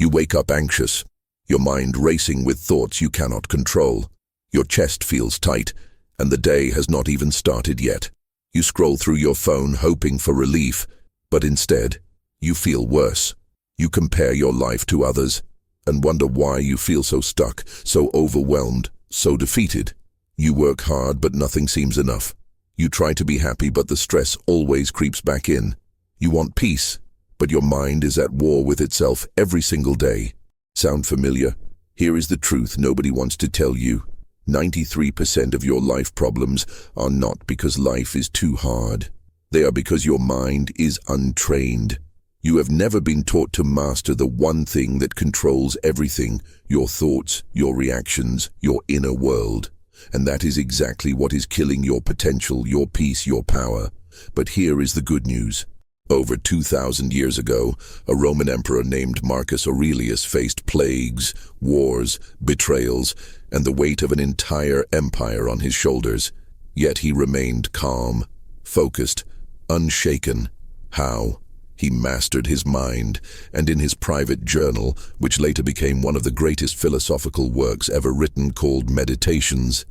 You wake up anxious, your mind racing with thoughts you cannot control. Your chest feels tight, and the day has not even started yet. You scroll through your phone hoping for relief, but instead, you feel worse. You compare your life to others, and wonder why you feel so stuck, so overwhelmed, so defeated. You work hard, but nothing seems enough. You try to be happy, but the stress always creeps back in. You want peace, but your mind is at war with itself every single day. Sound familiar? Here is the truth nobody wants to tell you. 93% of your life problems are not because life is too hard. They are because your mind is untrained. You have never been taught to master the one thing that controls everything, your thoughts, your reactions, your inner world. And that is exactly what is killing your potential, your peace, your power. But here is the good news. Over 2,000 years ago, a Roman emperor named Marcus Aurelius faced plagues, wars, betrayals, and the weight of an entire empire on his shoulders. Yet he remained calm, focused, unshaken. How? He mastered his mind, and in his private journal, which later became one of the greatest philosophical works ever written called Meditations,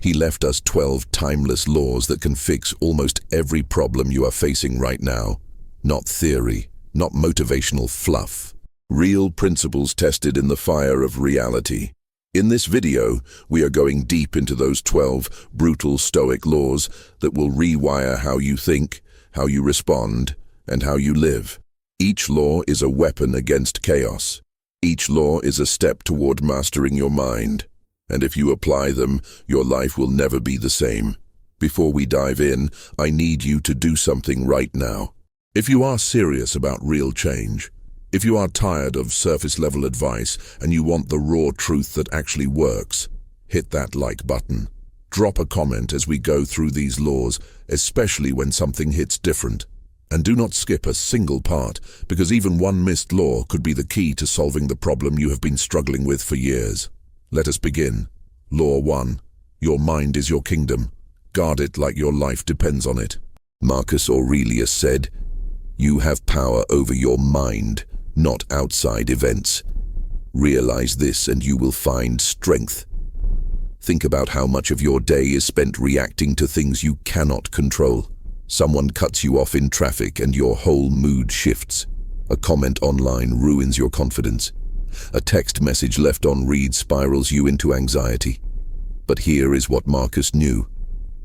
he left us 12 timeless laws that can fix almost every problem you are facing right now. Not theory, not motivational fluff. Real principles tested in the fire of reality. In this video, we are going deep into those 12 brutal Stoic laws that will rewire how you think, how you respond, and how you live. Each law is a weapon against chaos. Each law is a step toward mastering your mind. And if you apply them, your life will never be the same. Before we dive in, I need you to do something right now. If you are serious about real change, if you are tired of surface-level advice and you want the raw truth that actually works, hit that like button. Drop a comment as we go through these laws, especially when something hits different. And do not skip a single part, because even one missed law could be the key to solving the problem you have been struggling with for years. Let us begin. Law 1. Your mind is your kingdom. Guard it like your life depends on it. Marcus Aurelius said, "You have power over your mind, not outside events. Realize this and you will find strength." Think about how much of your day is spent reacting to things you cannot control. Someone cuts you off in traffic and your whole mood shifts. A comment online ruins your confidence. A text message left on read spirals you into anxiety. But here is what Marcus knew.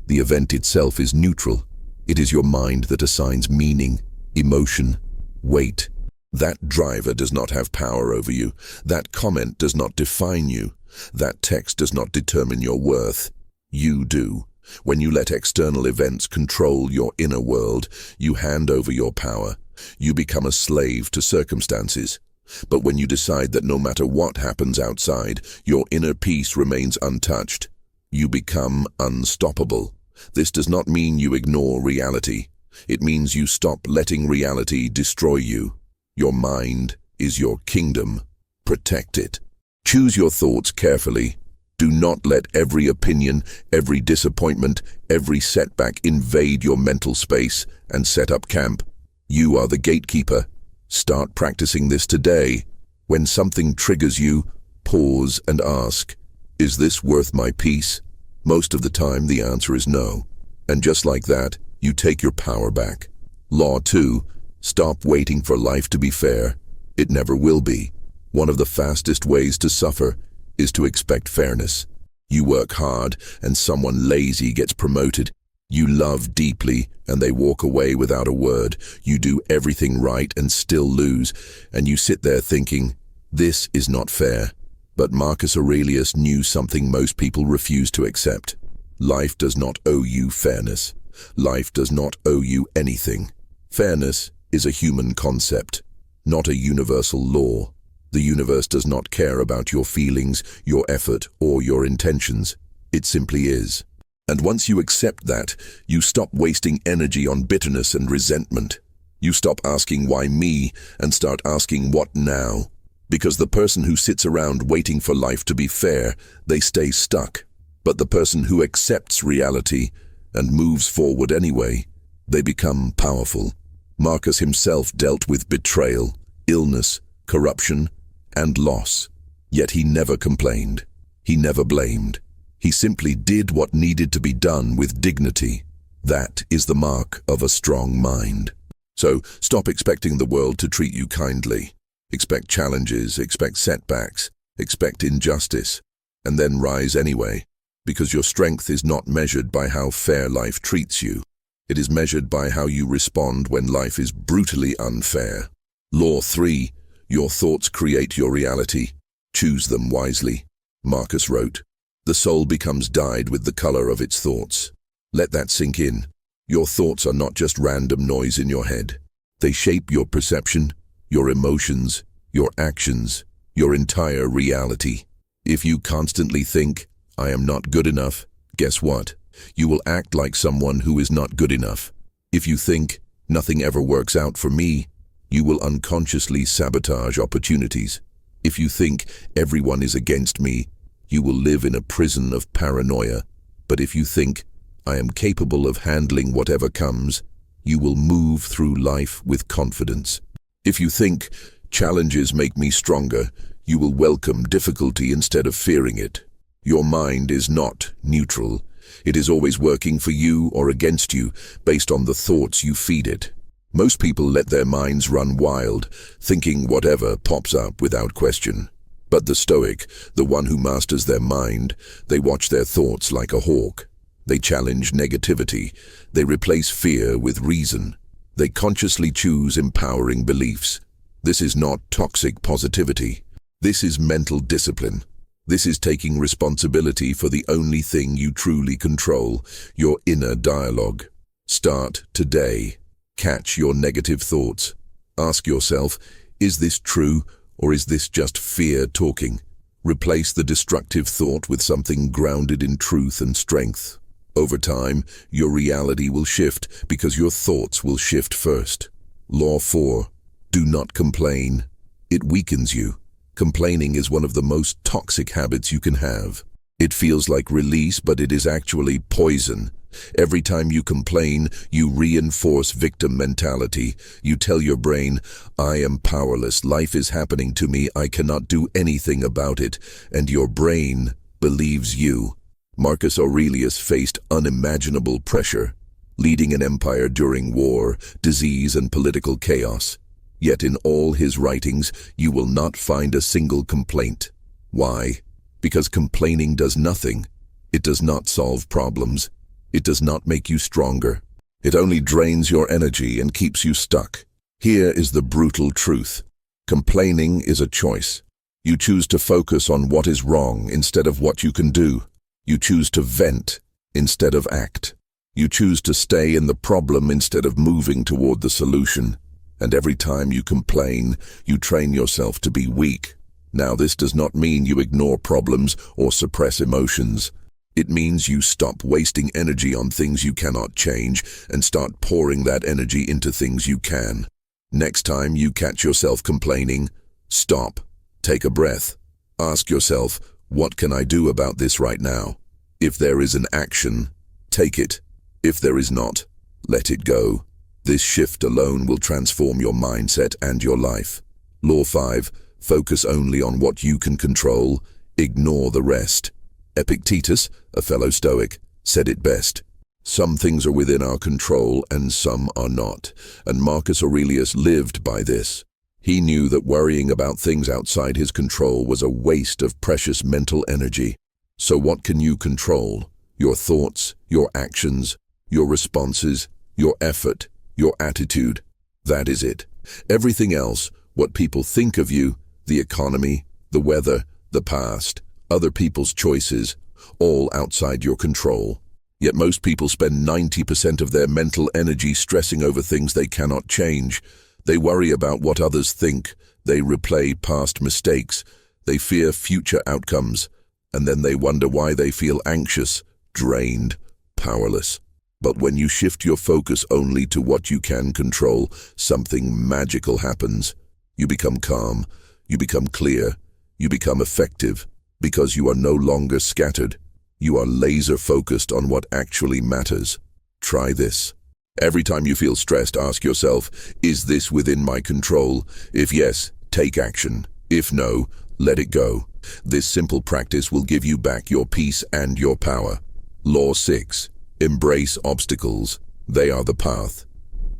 The event itself is neutral. It is your mind that assigns meaning, emotion, weight. That driver does not have power over you. That comment does not define you. That text does not determine your worth. You do. When you let external events control your inner world, you hand over your power. You become a slave to circumstances. But when you decide that no matter what happens outside, your inner peace remains untouched, you become unstoppable. This does not mean you ignore reality. It means you stop letting reality destroy you. Your mind is your kingdom. Protect it. Choose your thoughts carefully. Do not let every opinion, every disappointment, every setback invade your mental space and set up camp. You are the gatekeeper. Start practicing this today. When something triggers you, pause and ask, "Is this worth my peace?" Most of the time, the answer is no. And just like that, you take your power back. Law 2. Stop waiting for life to be fair. It never will be. One of the fastest ways to suffer is to expect fairness. You work hard and someone lazy gets promoted. You love deeply and they walk away without a word. You do everything right and still lose. And you sit there thinking, this is not fair. But Marcus Aurelius knew something most people refuse to accept. Life does not owe you fairness. Life does not owe you anything. Fairness is a human concept, not a universal law. The universe does not care about your feelings, your effort, or your intentions. It simply is. And once you accept that, you stop wasting energy on bitterness and resentment. You stop asking why me and start asking what now. Because the person who sits around waiting for life to be fair, they stay stuck. But the person who accepts reality and moves forward anyway, they become powerful. Marcus himself dealt with betrayal, illness, corruption, and loss. Yet he never complained. He never blamed. He simply did what needed to be done with dignity. That is the mark of a strong mind. So stop expecting the world to treat you kindly. Expect challenges, expect setbacks, expect injustice, and then rise anyway, because your strength is not measured by how fair life treats you. It is measured by how you respond when life is brutally unfair. Law 3. Your thoughts create your reality. Choose them wisely. Marcus wrote, "The soul becomes dyed with the color of its thoughts." Let that sink in. Your thoughts are not just random noise in your head. They shape your perception, your emotions, your actions, your entire reality. If you constantly think, "I am not good enough," guess what? You will act like someone who is not good enough. If you think, "Nothing ever works out for me," you will unconsciously sabotage opportunities. If you think, "Everyone is against me," you will live in a prison of paranoia. But if you think, "I am capable of handling whatever comes," you will move through life with confidence. If you think, "Challenges make me stronger," you will welcome difficulty instead of fearing it. Your mind is not neutral. It is always working for you or against you based on the thoughts you feed it. Most people let their minds run wild, thinking whatever pops up without question. But the Stoic, the one who masters their mind, they watch their thoughts like a hawk. They challenge negativity. They replace fear with reason. They consciously choose empowering beliefs. This is not toxic positivity. This is mental discipline. This is taking responsibility for the only thing you truly control, your inner dialogue. Start today. Catch your negative thoughts. Ask yourself, is this true or is this just fear talking? Replace the destructive thought with something grounded in truth and strength. Over time, your reality will shift because your thoughts will shift first. Law 4. Do not complain. It weakens you. Complaining is one of the most toxic habits you can have. It feels like release, but it is actually poison. Every time you complain, you reinforce victim mentality. You tell your brain, "I am powerless, life is happening to me, I cannot do anything about it," and your brain believes you. Marcus Aurelius faced unimaginable pressure, leading an empire during war, disease, and political chaos. Yet in all his writings, you will not find a single complaint. Why? Because complaining does nothing. It does not solve problems. It does not make you stronger. It only drains your energy and keeps you stuck. Here is the brutal truth. Complaining is a choice. You choose to focus on what is wrong instead of what you can do. You choose to vent instead of act. You choose to stay in the problem instead of moving toward the solution. And every time you complain, you train yourself to be weak. Now, this does not mean you ignore problems or suppress emotions. It means you stop wasting energy on things you cannot change and start pouring that energy into things you can. Next time you catch yourself complaining, stop, take a breath. Ask yourself, what can I do about this right now? If there is an action, take it. If there is not, let it go. This shift alone will transform your mindset and your life. Law 5. Focus only on what you can control. Ignore the rest. Epictetus, a fellow Stoic, said it best. Some things are within our control and some are not. And Marcus Aurelius lived by this. He knew that worrying about things outside his control was a waste of precious mental energy. So what can you control? Your thoughts, your actions, your responses, your effort, your attitude. That is it. Everything else, what people think of you, the economy, the weather, the past, other people's choices, all outside your control. Yet most people spend 90% of their mental energy stressing over things they cannot change. They worry about what others think. They replay past mistakes. They fear future outcomes. And then they wonder why they feel anxious, drained, powerless. But when you shift your focus only to what you can control, something magical happens. You become calm. You become clear. You become effective. Because you are no longer scattered. You are laser-focused on what actually matters. Try this. Every time you feel stressed, ask yourself, is this within my control? If yes, take action. If no, let it go. This simple practice will give you back your peace and your power. Law 6. Embrace obstacles. They are the path.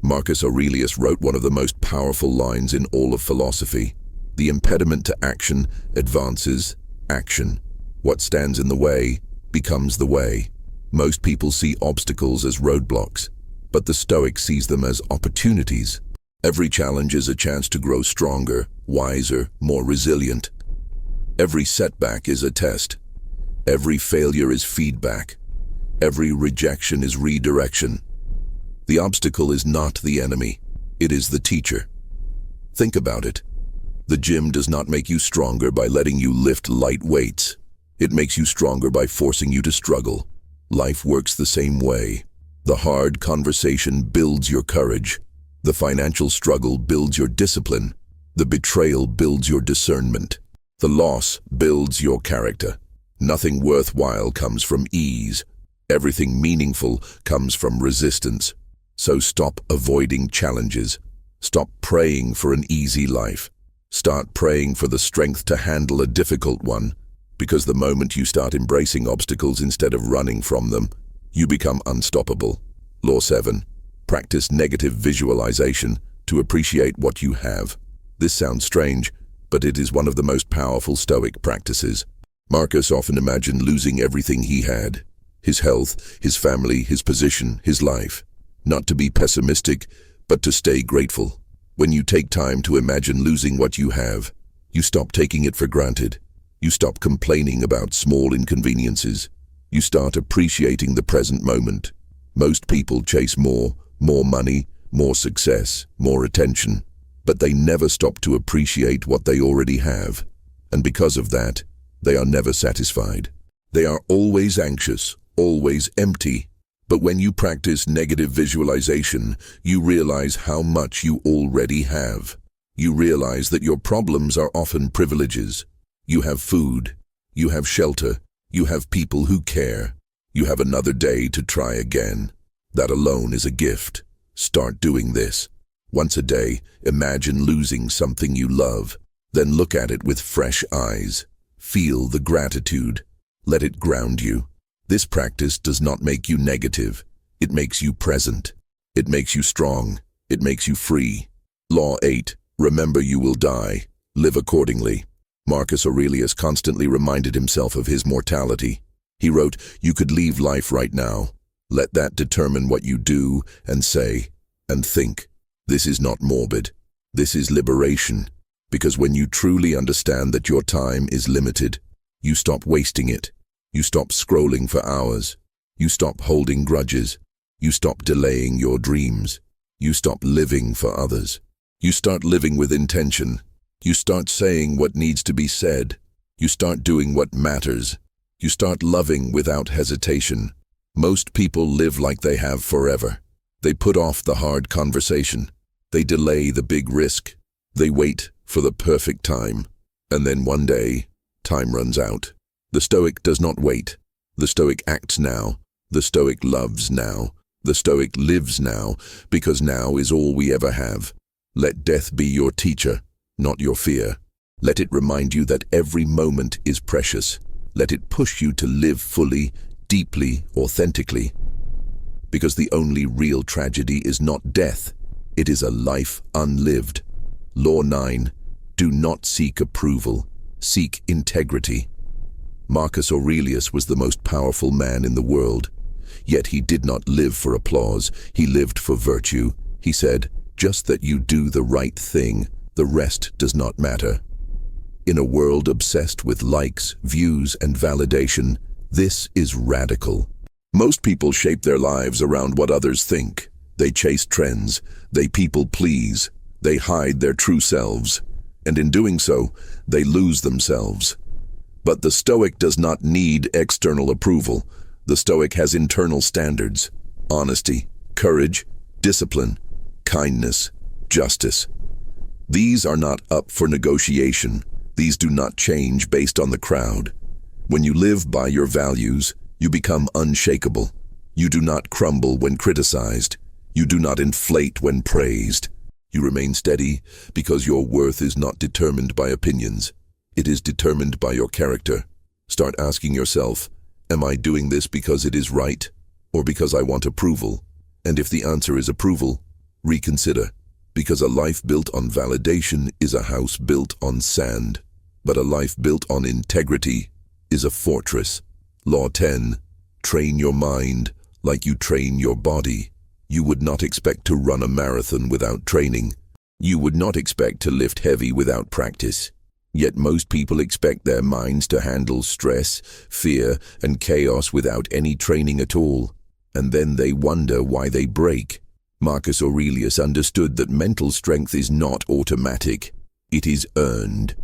Marcus Aurelius wrote one of the most powerful lines in all of philosophy. The impediment to action advances action. What stands in the way becomes the way. Most people see obstacles as roadblocks, but the Stoic sees them as opportunities. Every challenge is a chance to grow stronger, wiser, more resilient. Every setback is a test. Every failure is feedback. Every rejection is redirection. The obstacle is not the enemy. It is the teacher. Think about it. The gym does not make you stronger by letting you lift light weights. It makes you stronger by forcing you to struggle. Life works the same way. The hard conversation builds your courage. The financial struggle builds your discipline. The betrayal builds your discernment. The loss builds your character. Nothing worthwhile comes from ease. Everything meaningful comes from resistance. So stop avoiding challenges. Stop praying for an easy life. Start praying for the strength to handle a difficult one, because the moment you start embracing obstacles instead of running from them, you become unstoppable. Law 7. Practice negative visualization to appreciate what you have. This sounds strange, but it is one of the most powerful Stoic practices. Marcus often imagined losing everything he had: his health, his family, his position, his life. Not to be pessimistic, but to stay grateful. When you take time to imagine losing what you have, you stop taking it for granted. You stop complaining about small inconveniences. You start appreciating the present moment. Most people chase more money, more success, more attention, but they never stop to appreciate what they already have. And because of that, they are never satisfied. They are always anxious, always empty. But when you practice negative visualization, you realize how much you already have. You realize that your problems are often privileges. You have food, you have shelter, you have people who care. You have another day to try again. That alone is a gift. Start doing this. Once a day, imagine losing something you love. Then look at it with fresh eyes. Feel the gratitude. Let it ground you. This practice does not make you negative. It makes you present. It makes you strong. It makes you free. Law 8. Remember you will die. Live accordingly. Marcus Aurelius constantly reminded himself of his mortality. He wrote, "You could leave life right now. Let that determine what you do and say and think." This is not morbid. This is liberation. Because when you truly understand that your time is limited, you stop wasting it. You stop scrolling for hours. You stop holding grudges. You stop delaying your dreams. You stop living for others. You start living with intention. You start saying what needs to be said. You start doing what matters. You start loving without hesitation. Most people live like they have forever. They put off the hard conversation. They delay the big risk. They wait for the perfect time. And then one day, time runs out. The Stoic does not wait. The Stoic acts now. The Stoic loves now. The Stoic lives now, because now is all we ever have. Let death be your teacher, not your fear. Let it remind you that every moment is precious. Let it push you to live fully, deeply, authentically. Because the only real tragedy is not death. It is a life unlived. Law 9. Do not seek approval. Seek integrity. Marcus Aurelius was the most powerful man in the world. Yet he did not live for applause. He lived for virtue. He said, "Just that you do the right thing, the rest does not matter." In a world obsessed with likes, views, and validation, this is radical. Most people shape their lives around what others think. They chase trends. They people please. They hide their true selves. And in doing so, they lose themselves. But the Stoic does not need external approval. The Stoic has internal standards: honesty, courage, discipline, kindness, justice. These are not up for negotiation. These do not change based on the crowd. When you live by your values, you become unshakable. You do not crumble when criticized. You do not inflate when praised. You remain steady because your worth is not determined by opinions. It is determined by your character. Start asking yourself, am I doing this because it is right or because I want approval? And if the answer is approval, reconsider, because a life built on validation is a house built on sand, but a life built on integrity is a fortress. Law 10, train your mind like you train your body. You would not expect to run a marathon without training. You would not expect to lift heavy without practice. Yet most people expect their minds to handle stress, fear, and chaos without any training at all. And then they wonder why they break. Marcus Aurelius understood that mental strength is not automatic. It is earned.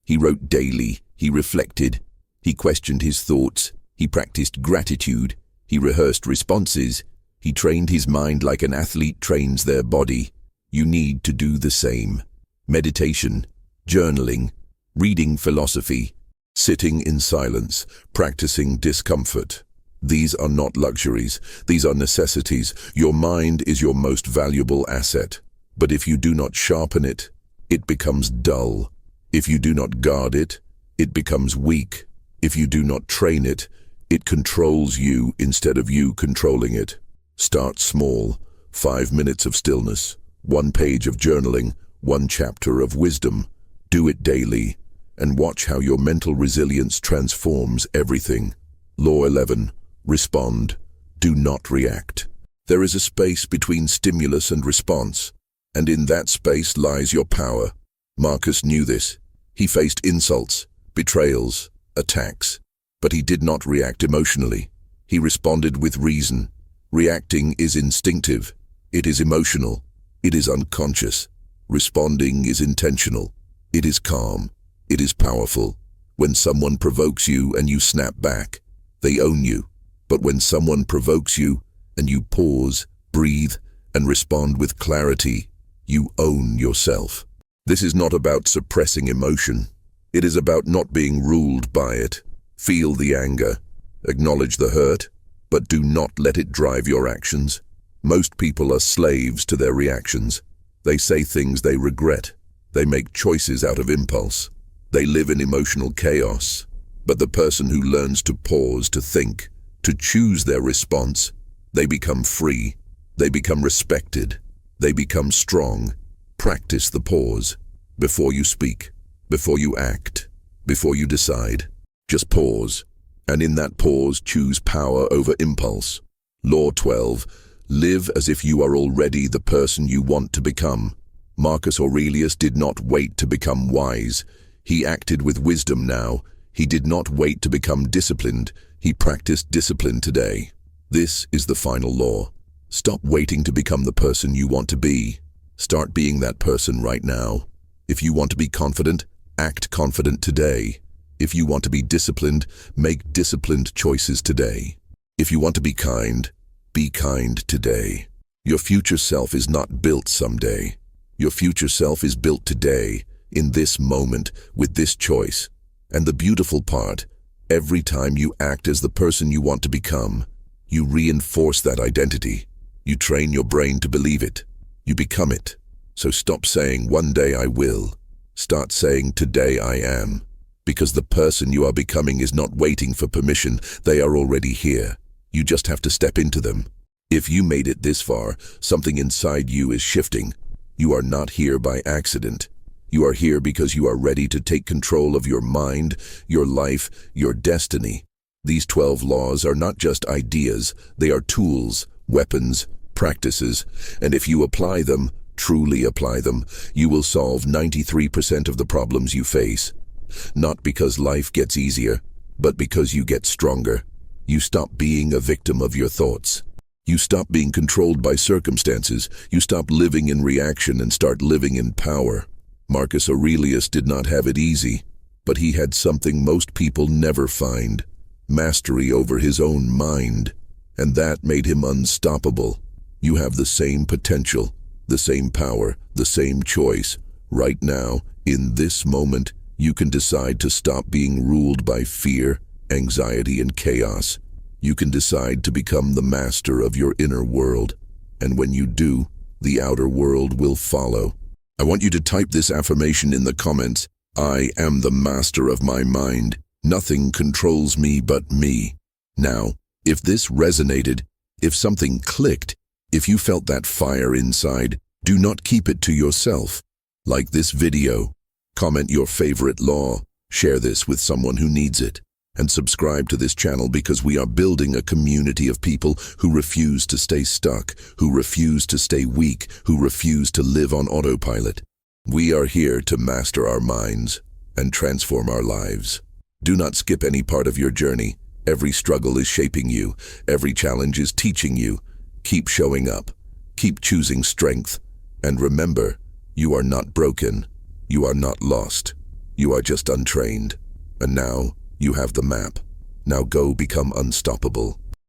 He wrote daily. He reflected. He questioned his thoughts. He practiced gratitude. He rehearsed responses. He trained his mind like an athlete trains their body. You need to do the same. Meditation, journaling, reading philosophy, sitting in silence, practicing discomfort. These are not luxuries. These are necessities. Your mind is your most valuable asset. But if you do not sharpen it, it becomes dull. If you do not guard it, it becomes weak. If you do not train it, it controls you instead of you controlling it. Start small. 5 minutes of stillness, 1 page of journaling, 1 chapter of wisdom. Do it daily, and watch how your mental resilience transforms everything. Law 11. Respond. Do not react. There is a space between stimulus and response, and in that space lies your power. Marcus knew this. He faced insults, betrayals, attacks, but he did not react emotionally. He responded with reason. Reacting is instinctive. It is emotional. It is unconscious. Responding is intentional. It is calm. It is powerful. When someone provokes you and you snap back, they own you. But when someone provokes you and you pause, breathe, and respond with clarity, you own yourself. This is not about suppressing emotion. It is about not being ruled by it. Feel the anger. Acknowledge the hurt, but do not let it drive your actions. Most people are slaves to their reactions. They say things they regret. They make choices out of impulse. They live in emotional chaos. But the person who learns to pause, to think, to choose their response, they become free. They become respected. They become strong. Practice the pause. Before you speak, before you act, before you decide. Just pause. And in that pause, choose power over impulse. Law 12. Live as if you are already the person you want to become. Marcus Aurelius did not wait to become wise. He acted with wisdom now. He did not wait to become disciplined. He practiced discipline today. This is the final law. Stop waiting to become the person you want to be. Start being that person right now. If you want to be confident, act confident today. If you want to be disciplined, make disciplined choices today. If you want to be kind today. Your future self is not built someday. Your future self is built today, in this moment, with this choice. And the beautiful part, every time you act as the person you want to become, you reinforce that identity. You train your brain to believe it. You become it. So stop saying, one day I will. Start saying, today I am. Because the person you are becoming is not waiting for permission. They are already here. You just have to step into them. If you made it this far, something inside you is shifting. You are not here by accident. You are here because you are ready to take control of your mind, your life, your destiny. These 12 laws are not just ideas. They are tools, weapons, practices. And if you apply them, truly apply them, you will solve 93% of the problems you face. Not because life gets easier, but because you get stronger. You stop being a victim of your thoughts. You stop being controlled by circumstances. You stop living in reaction and start living in power. Marcus Aurelius did not have it easy, but he had something most people never find: mastery over his own mind. And that made him unstoppable. You have the same potential, the same power, the same choice. Right now, in this moment, you can decide to stop being ruled by fear, anxiety, and chaos. You can decide to become the master of your inner world. And when you do, the outer world will follow. I want you to type this affirmation in the comments. I am the master of my mind. Nothing controls me but me. Now, if this resonated, if something clicked, if you felt that fire inside, do not keep it to yourself. Like this video, comment your favorite law, share this with someone who needs it, and subscribe to this channel because we are building a community of people who refuse to stay stuck, who refuse to stay weak, who refuse to live on autopilot. We are here to master our minds and transform our lives. Do not skip any part of your journey. Every struggle is shaping you. Every challenge is teaching you. Keep showing up. Keep choosing strength. And remember, you are not broken. You are not lost. You are just untrained. And now, you have the map. Now go become unstoppable.